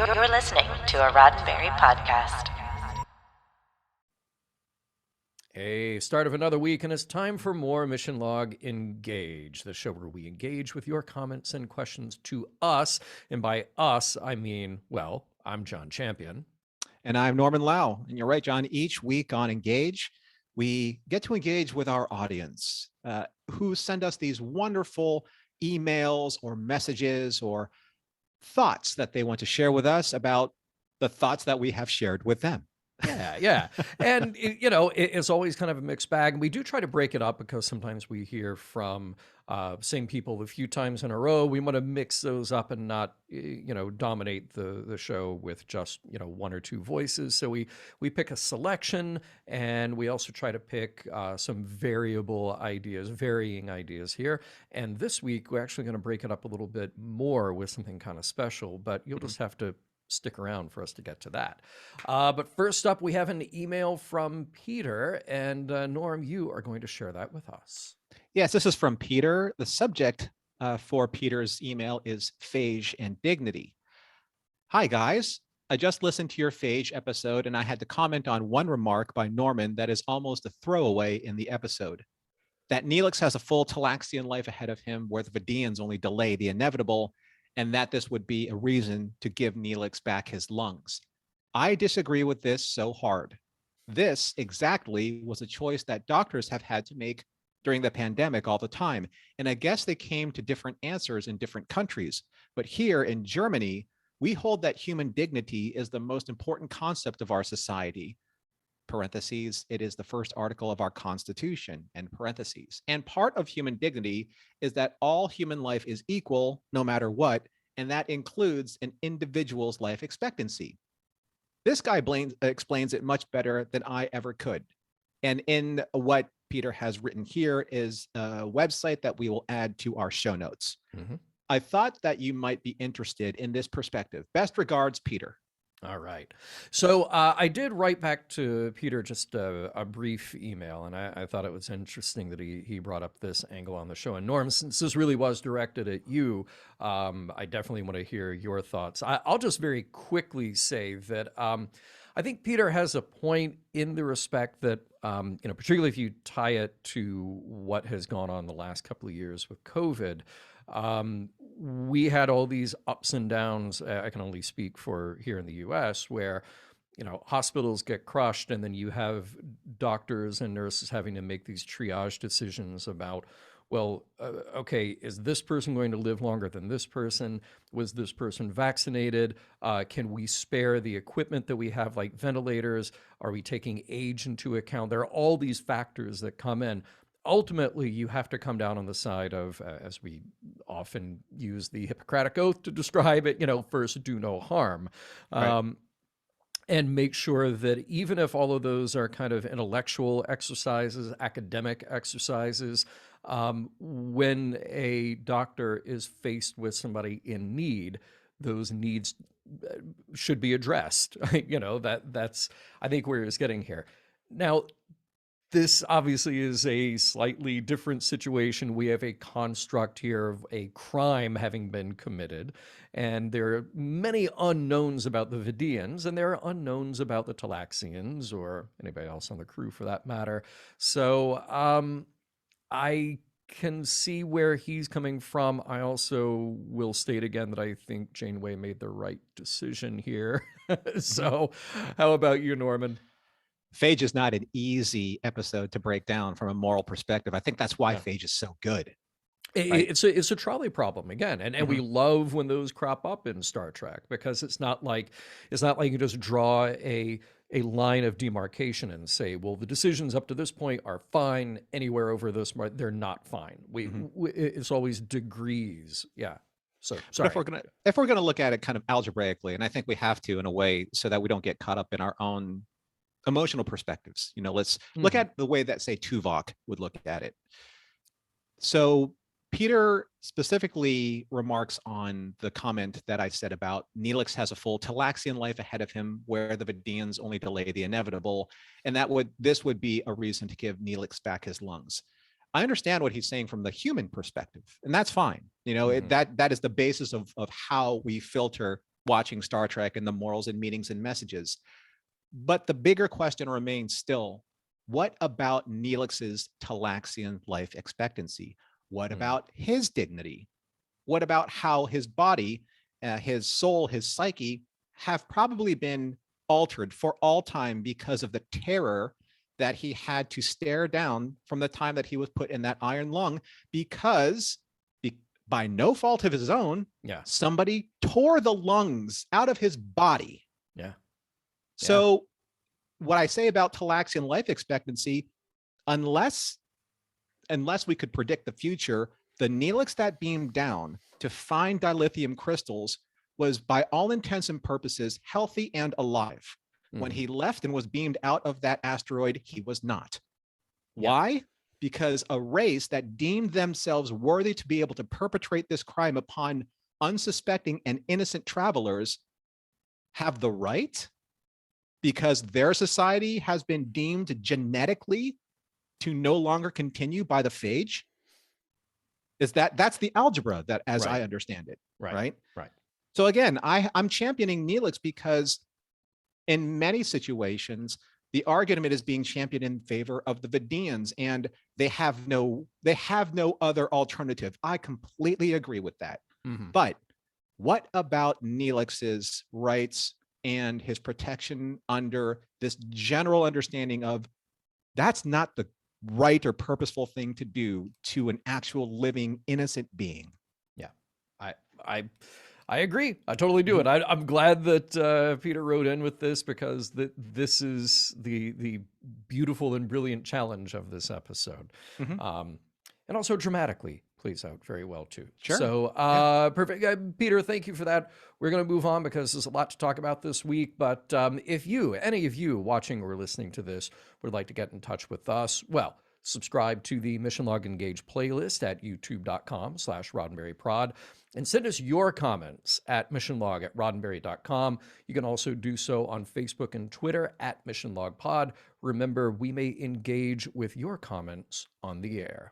You're listening to a Roddenberry podcast. Hey, start of another week, and it's time for more Mission Log Engage, the show where we engage with your comments and questions to us. And by us, I mean, well, I'm John Champion. And I'm Norman Lau. And you're right, John. Each week on Engage, we get to engage with our audience who send us these wonderful emails or messages or thoughts that they want to share with us about the thoughts that we have shared with them. Yeah. And, it's always kind of a mixed bag. And we do try to break it up because sometimes we hear from same people a few times in a row. We want to mix those up and not, dominate the show with just, one or two voices. So we pick a selection, and we also try to pick some varying ideas here. And this week, we're actually going to break it up a little bit more with something kind of special, but you'll just have to stick around for us to get to that. But first up, we have an email from Peter, and Norm, you are going to share that with us. Yes, this is from Peter. The subject for Peter's email is Phage and Dignity. Hi, guys. I just listened to your Phage episode, and I had to comment on one remark by Norman that is almost a throwaway in the episode. That Neelix has a full Talaxian life ahead of him, where the Vidians only delay the inevitable, and that this would be a reason to give Neelix back his lungs. I disagree with this so hard. This exactly was a choice that doctors have had to make during the pandemic all the time. And I guess they came to different answers in different countries. But here in Germany, we hold that human dignity is the most important concept of our society. Parentheses, it is the first article of our Constitution, end parentheses. And part of human dignity is that all human life is equal no matter what, and that includes an individual's life expectancy. This guy explains it much better than I ever could. And in what Peter has written here is a website that we will add to our show notes. Mm-hmm. I thought that you might be interested in this perspective. Best regards, Peter. All right. So I did write back to Peter just a brief email, and I thought it was interesting that he brought up this angle on the show. And Norm, since this really was directed at you, I definitely want to hear your thoughts. I'll just very quickly say that I think Peter has a point in the respect that, particularly if you tie it to what has gone on the last couple of years with COVID, we had all these ups and downs. I can only speak for here in the US, where, hospitals get crushed, and then you have doctors and nurses having to make these triage decisions about, well, okay, is this person going to live longer than this person? Was this person vaccinated? Can we spare the equipment that we have, like ventilators? Are we taking age into account? There are all these factors that come in. Ultimately, you have to come down on the side of, as we often use the Hippocratic Oath to describe it, first do no harm. Right. And make sure that even if all of those are kind of intellectual exercises, academic exercises, when a doctor is faced with somebody in need, those needs should be addressed. That's, I think, where it's getting here. Now, this obviously is a slightly different situation. We have a construct here of a crime having been committed, and there are many unknowns about the Vidians, and there are unknowns about the Talaxians, or anybody else on the crew for that matter. So I can see where he's coming from. I also will state again that I think Janeway made the right decision here. So how about you, Norman? Phage is not an easy episode to break down from a moral perspective. I think that's why Phage is so good. Right? It's a trolley problem again, and we love when those crop up in Star Trek, because it's not like you just draw a line of demarcation and say, well, the decisions up to this point are fine. Anywhere over this, they're not fine. It's always degrees. Yeah. So sorry. If we're gonna look at it kind of algebraically, and I think we have to in a way so that we don't get caught up in our own emotional perspectives. Let's look at the way that, say, Tuvok would look at it. So Peter specifically remarks on the comment that I said about Neelix has a full Talaxian life ahead of him, where the Vidians only delay the inevitable, and this would be a reason to give Neelix back his lungs. I understand what he's saying from the human perspective, and that's fine. That is the basis of how we filter watching Star Trek and the morals and meanings and messages. But the bigger question remains still, what about Neelix's Talaxian life expectancy? What about his dignity? What about how his body, his soul, his psyche have probably been altered for all time because of the terror that he had to stare down from the time that he was put in that iron lung, because by no fault of his own, somebody tore the lungs out of his body. So what I say about Talaxian life expectancy, unless we could predict the future, the Neelix that beamed down to find dilithium crystals was, by all intents and purposes, healthy and alive. When he left and was beamed out of that asteroid, he was not. Why? Because a race that deemed themselves worthy to be able to perpetrate this crime upon unsuspecting and innocent travelers have the right, because their society has been deemed genetically to no longer continue by the phage. That's the algebra that, as I understand it, right? So again, I'm championing Neelix because in many situations, the argument is being championed in favor of the Vidians, and they have no other alternative. I completely agree with that. But what about Neelix's rights and his protection under this general understanding of that's not the right or purposeful thing to do to an actual living innocent being? I agree. I totally do. And I'm glad that Peter wrote in with this, because this is the beautiful and brilliant challenge of this episode. And also dramatically plays out very well too. So perfect. Peter, thank you for that. We're going to move on because there's a lot to talk about this week. But if any of you watching or listening to this would like to get in touch with us, well, subscribe to the Mission Log Engage playlist at youtube.com/RoddenberryProd, and send us your comments at missionlog@roddenberry.com. You can also do so on Facebook and Twitter at MissionLogPod. Remember, we may engage with your comments on the air.